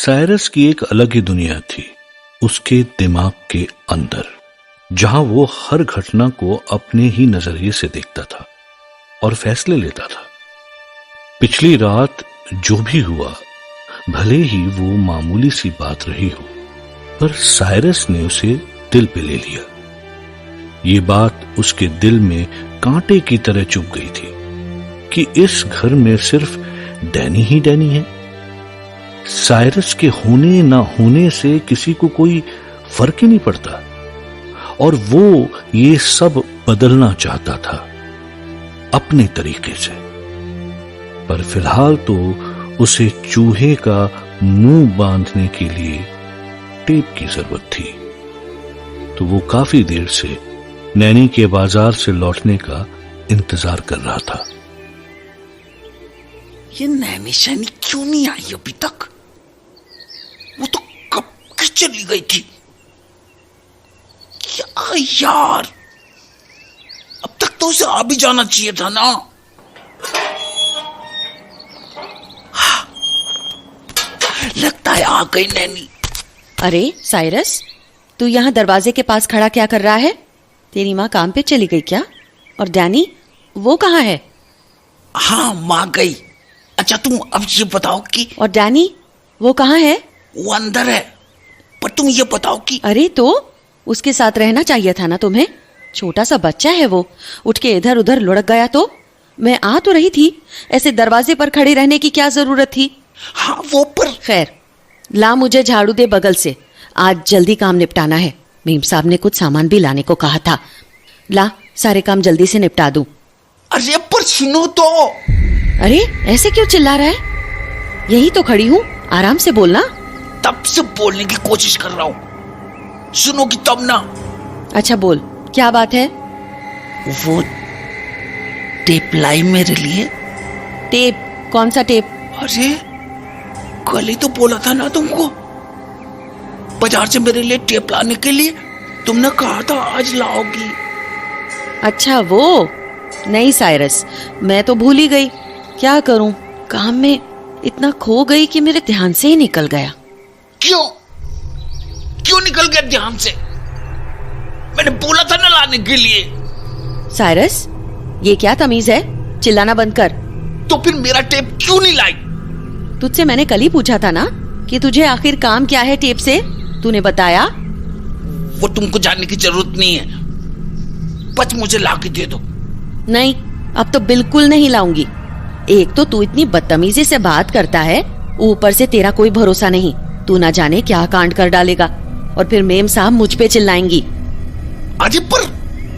Cyrus की एक अलग ही दुनिया थी उसके दिमाग के अंदर, जहां वो हर घटना को अपने ही नजरिए से देखता था और फैसले लेता था। पिछली रात जो भी हुआ, भले ही वो मामूली सी बात रही हो, पर साइरस ने उसे दिल पे ले लिया। ये बात उसके दिल में कांटे की तरह चुभ गई थी कि इस घर में सिर्फ डैनी ही डैनी है। साइरस के होने ना होने से किसी को कोई फर्क ही नहीं पड़ता, और वो ये सब बदलना चाहता था अपने तरीके से। पर फिलहाल तो उसे चूहे का मुंह बांधने के लिए टेप की जरूरत थी। तो वो काफी देर से नैनी के बाजार से लौटने का इंतजार कर रहा था। ये नैनी शैनी क्यों नहीं आई अभी तक? वो तो कब की चली गई थी। क्या यार, अब तक तो उसे आ भी जाना चाहिए था ना। लगता है आ गई नैनी। अरे साइरस, तू यहाँ दरवाजे के पास खड़ा क्या कर रहा है? तेरी माँ काम पे चली गई क्या? और डैनी वो कहाँ है? हाँ, माँ गई। अच्छा तुम अब ये बताओ कि और डैनी वो कहाँ है? वो अंदर है। पर तुम ये बताओ कि अरे तो उसके साथ रहना चाहिए था ना तुम्हें। छोटा सा बच्चा है वो, उठ के इधर उधर लुढ़क गया तो? मैं आ तो रही थी, ऐसे दरवाजे पर खड़े रहने की क्या जरूरत थी? हाँ वो पर खैर, ला मुझे झाड़ू दे बगल से, आज जल्दी काम निपटाना है। मीम साहब ने कुछ सामान भी लाने को कहा था। ला सारे काम जल्दी से निपटा दूं। अरे पर सुनो तो। अरे ऐसे क्यों चिल्ला रहा है? यही तो खड़ी हूँ, आराम से बोलना। तब से बोलने की कोशिश कर रहा हूँ, सुनोगी तब ना। अच्छा बोल, क्या बात है? वो टेप लाई मेरे लिए। टेप? कौन सा टेप? अरे कल ही तो बोला था ना तुमको, बाजार से मेरे लिए टेप लाने के लिए। तुमने कहा था आज लाओगी। अच्छा वो। नहीं साइरस, मैं तो भूल ही गई। क्या करूं, काम में इतना खो गई कि मेरे ध्यान से ही निकल गया। क्यों क्यों निकल गया ध्यान से? मैंने बोला था ना लाने के लिए। साइरस, ये क्या तमीज है? चिल्लाना बंद कर। तो फिर मेरा टेप क्यों नहीं लाई? तुझसे मैंने कल ही पूछा था ना कि तुझे आखिर काम क्या है टेप से। तूने बताया। वो तुमको जानने की जरूरत नहीं है, बस मुझे ला के दे दो। नहीं, अब तो बिल्कुल नहीं लाऊंगी। एक तो तू इतनी बदतमीजी से बात करता है, ऊपर से तेरा कोई भरोसा नहीं। तू ना जाने क्या कांड कर डालेगा, और फिर मेम साहब मुझ पे चिल्लाएंगी। अरे पर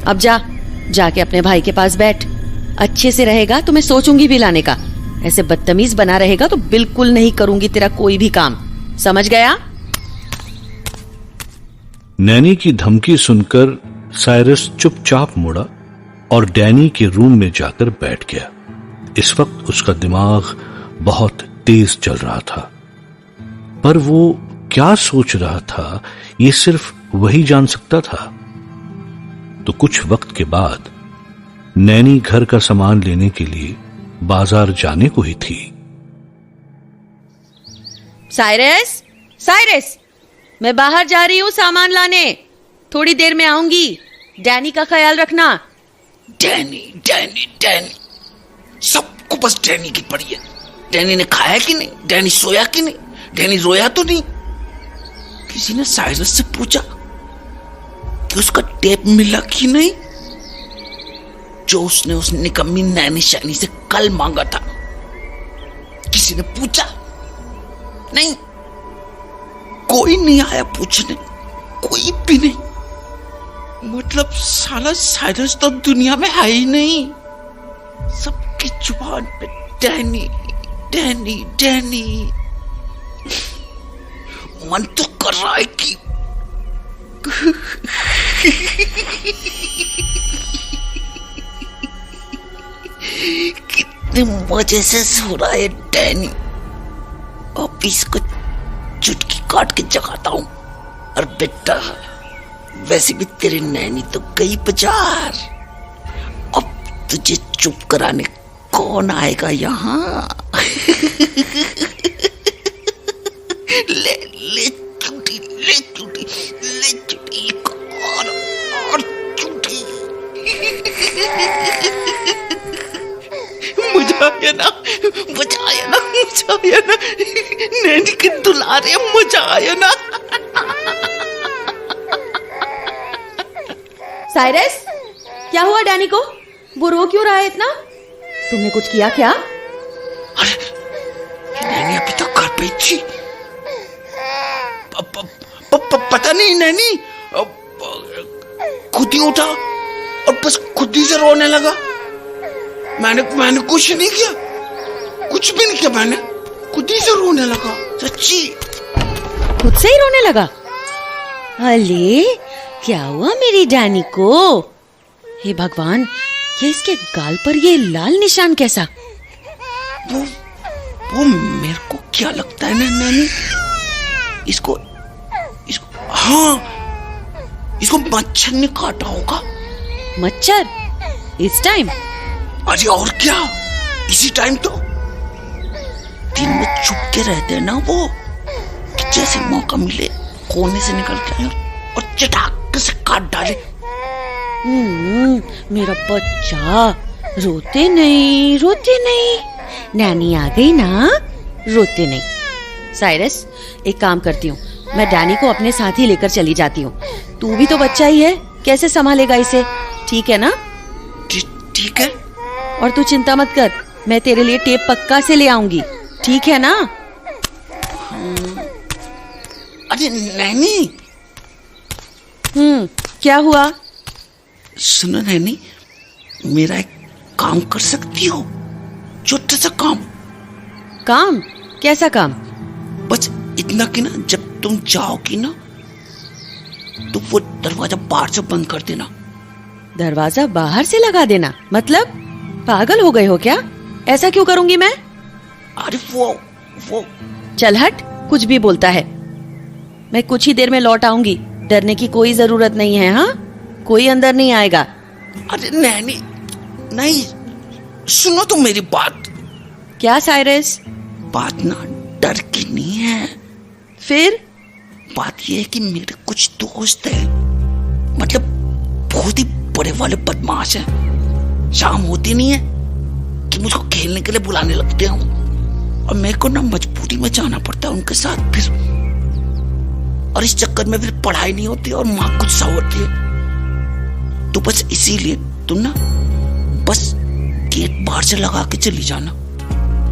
अब जाके अपने भाई के पास बैठ। अच्छे से रहेगा तो मैं सोचूंगी भी लाने का। ऐसे बदतमीज बना रहेगा तो बिल्कुल नहीं करूंगी तेरा कोई भी काम, समझ गया? नैनी की धमकी सुनकर साइरस चुपचाप मुड़ा और डैनी के रूम में जाकर बैठ गया। इस वक्त उसका दिमाग बहुत तेज चल रहा था, पर वो क्या सोच रहा था ये सिर्फ वही जान सकता था। तो कुछ वक्त के बाद नैनी घर का सामान लेने के लिए बाजार जाने को ही थी। साइरस, साइरस, मैं बाहर जा रही हूँ सामान लाने, थोड़ी देर में आऊंगी। डैनी का ख्याल रखना। डैनी डैनी डैनी, सबको बस डैनी की पड़ी है। डैनी ने खाया कि नहीं, डैनी सोया कि नहीं, डैनी रोया तो नहीं। किसी ने साइरस से पूछा कि उसका टेप मिला कि नहीं, जो उसने उस निकम्मी नैनी शैनी से कल मांगा था? किसी ने पूछा? नहीं, कोई नहीं आया पूछने, कोई भी नहीं। मतलब साला साइरस तो दुनिया में है ही नहीं। सबकी जुबान पे डैनी डैनी डैनी। मन तो कर रहा है कि कितने मजे से सो रहा है डैनी। अब इसको चुटकी काट के जगाता हूं। और बेटा, वैसे भी तेरी नैनी तो गई बाजार, अब तुझे चुप कराने कौन आएगा यहाँ? मजा आया ना, नैनी के दुलारे मजा आया ना। साइरस, क्या हुआ डैनी को? वो रो क्यों रहा है इतना? तुमने कुछ किया क्या? अरे नैनी अभी तक घर पे थी। पता नहीं, नैनी खुद ही उठा और बस खुद ही से रोने लगा। मैंने कुछ नहीं किया, कुछ भी नहीं किया, मैंने खुद ही से रोने लगा, सच्ची। खुद से ही रोने लगा? अले, क्या हुआ मेरी डैनी को? हे भगवान, ये इसके गाल पर ये लाल निशान कैसा? वो मेरे को क्या लगता है ना नैनी, इसको मच्छर ने काटा होगा। मच्छर? इस टाइम? अरे और क्या, इसी टाइम तो दिन में छुप के रहते हैं ना वो, कि जैसे मौका मिले कोने से निकल के आए और चटाक से काट डाले। मेरा बच्चा, रोते नहीं, रोते नहीं। नैनी आ गई ना, रोते नहीं। साइरस, एक काम करती हूँ, मैं डैनी को अपने साथ ही लेकर चली जाती हूँ। तू भी तो बच्चा ही है, कैसे संभालेगा इसे? ठीक है ना? ठीक है। और तू चिंता मत कर, मैं तेरे लिए टेप पक्का से ले आऊंगी, ठीक है ना? अरे नैनी। क्या हुआ? सुनो नैनी, मेरा एक काम कर सकती हो, छोटा सा काम। काम? कैसा काम? बस इतना कि ना, जब तुम जाओगी ना तो वो दरवाजा बाहर से बंद कर देना। दरवाजा बाहर से लगा देना? मतलब पागल हो गए हो क्या? ऐसा क्यों करूंगी मैं? अरे वो चल हट, कुछ भी बोलता है। मैं कुछ ही देर में लौट आऊंगी, डरने की कोई जरूरत नहीं है। हाँ, कोई अंदर नहीं आएगा। अरे नैनी, नहीं, सुनो तो मेरी बात। क्या साइरस? बात ना डर की नहीं है। फिर? बात यह है कि मेरे कुछ दोस्त हैं, मतलब बहुत ही बड़े वाले बदमाश हैं। शाम होती नहीं है कि मुझको खेलने के लिए बुलाने लगते हैं, और मेरे को ना मजबूरी में जाना पड़ता है उनके साथ। फिर और इस चक्कर में फिर पढ़ाई नहीं होती और माँ कुछ सवरती है। तो बस इसीलिए तुम ना बस गेट बाहर से लगा के चली जाना।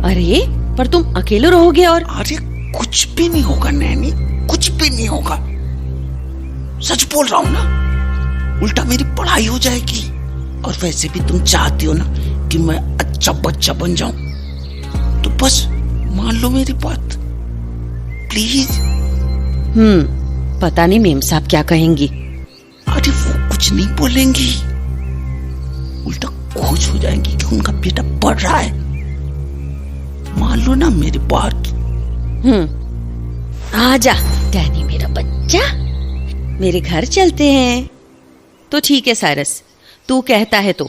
अरे पर तुम अकेले रहोगे और? अरे कुछ भी नहीं होगा नैनी, कुछ भी नहीं होगा, सच बोल रहा हूं ना। उल्टा मेरी पढ़ाई हो जाएगी, और वैसे भी तुम चाहती हो ना कि मैं अच्छा बच्चा बन जाऊं, तो बस मान लो मेरी बात, प्लीज। पता नहीं मेम साहब क्या कहेंगी। अरे वो कुछ नहीं बोलेंगी, उल्टा खुश हो जाएंगी कि उनका बेटा पढ़ रहा है। मान लो ना मेरी बात। आजा डैनी मेरा बच्चा, मेरे घर चलते हैं। तो ठीक है साइरस, तू कहता है तो,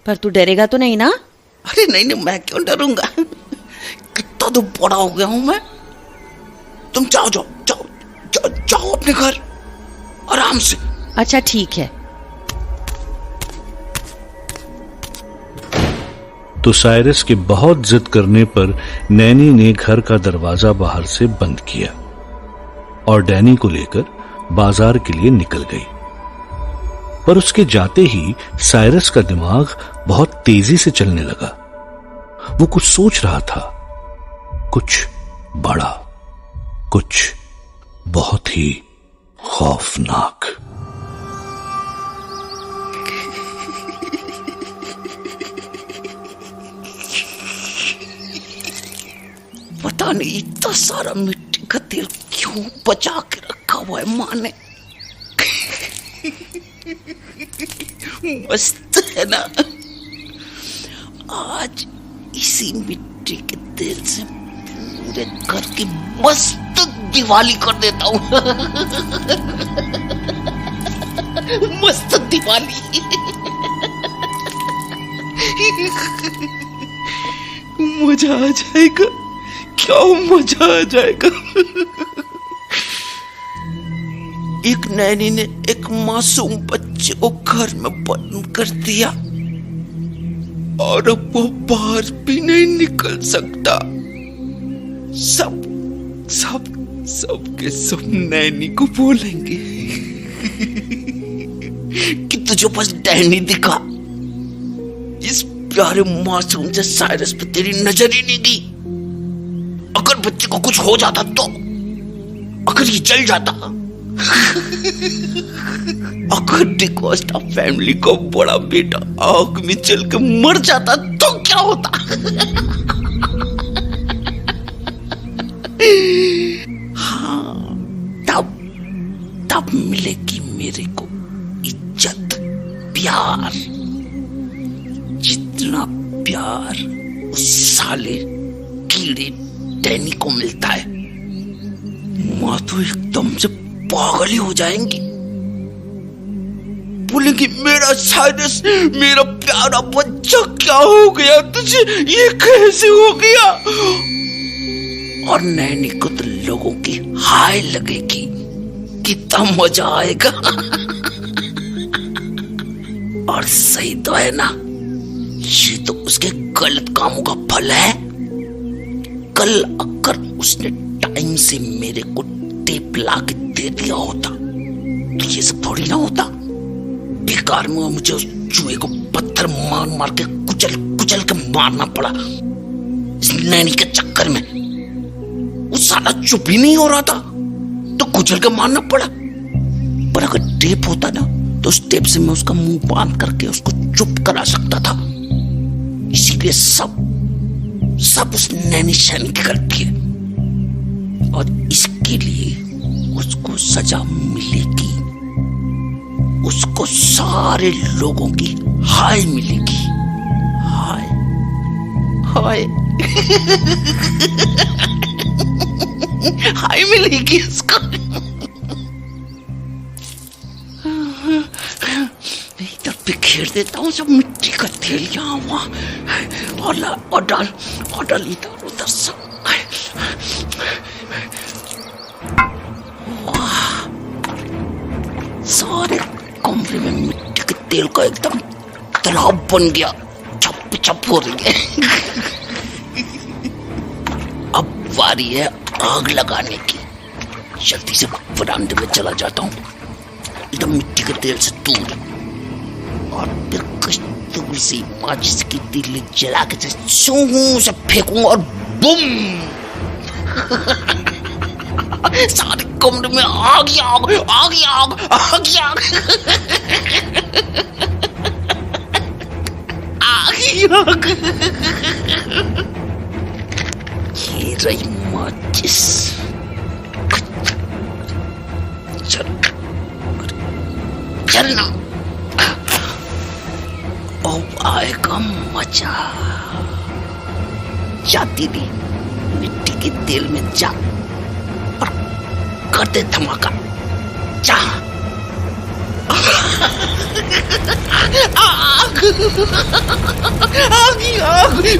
पर तू डरेगा तो नहीं ना? अरे नहीं, मैं क्यों डरूंगा, कितना तो बड़ा हो गया हूं मैं। तुम जाओ अपने घर आराम से। अच्छा ठीक है। तो साइरस के बहुत जिद करने पर नैनी ने घर का दरवाजा बाहर से बंद किया और डैनी को लेकर बाजार के लिए निकल गई। पर उसके जाते ही साइरस का दिमाग बहुत तेजी से चलने लगा। वो कुछ सोच रहा था, कुछ बड़ा, कुछ बहुत ही खौफनाक। पता नहीं इतना सारा मिट्टी का तेल क्यों बचा के रखा हुआ है माँ ने। मस्त है ना, आज इसी मिट्टी के तेल से पूरे घर की मस्त दिवाली कर देता हूँ। मस्त दिवाली। मजा आ जाएगा, क्या मजा आ जाएगा। एक नैनी ने एक मासूम बच्चे को घर में बंद कर दिया और अब वो बाहर भी नहीं निकल सकता। सब सब सब के सब नैनी को बोलेंगे कि तुझे बस डैनी दिखा। इस प्यारे मासूम से साइरस पे तेरी नजर ही नहीं गई। अगर बच्चे को कुछ हो जाता तो, अगर ये जल जाता, अगर डिकोस्टा फैमिली का बड़ा बेटा आग में जल के मर जाता तो क्या होता? हाँ, तब मिलेगी मेरे को इज्जत, प्यार, जितना प्यार उस साले कीड़े डैनी को मिलता है। माँ तो एकदम से पागल ही हो जाएंगी, बोलेंगी मेरा साइरस, मेरा प्यारा बच्चा, क्या हो गया तुझे, ये कैसे हो गया? और नैनी को तो लोगों की हाय लगेगी, कितना मजा आएगा। और सही तो है ना, ये तो उसके गलत कामों का फल है। कल अगर उसने टाइम से मेरे को टेप ला के दे दिया होता तो ये सब थोड़ी ना होता। बेकार में मुझे उस चूहे को पत्थर मार मार के कुचल कुचल के मारना पड़ा इस नैनी के चक्कर में। उस साला चुप ही नहीं हो रहा था तो कुचल के मारना पड़ा। पर अगर टेप होता ना तो उस टेप से मैं उसका मुंह बांध करके उसको चुप करा सकता था। इसीलिए सब उस नैनी शैनी की गलती है और इसके लिए उसको सजा मिलेगी। उसको सारे लोगों की हाय मिलेगी, हाय हाय हाय मिलेगी उसको। इधर बिखेर देता हूँ सब मिट्टी का तेल यहाँ वहाँ और डाल इधर उधर सब। सारे कमरे में मिट्टी के तेल का एकदम तालाब बन गया, छप छप हो रही है। अब बारी है आग लगाने की। जल्दी से बरामदे में चला जाता हूँ एकदम मिट्टी के तेल से दूर, और फिर कुछ दूर से माचिस की तीली जला के से फेंकूंगा और बुम सारे कमरे में आग ही आग, आग ही आग, आग ही आग, आग ही आग। ये रही माचिस। चलना अब आएगा मजा। जाती दी मिट्टी के तेल में जा और कर दे धमाका, जा। आग आग आग आग आग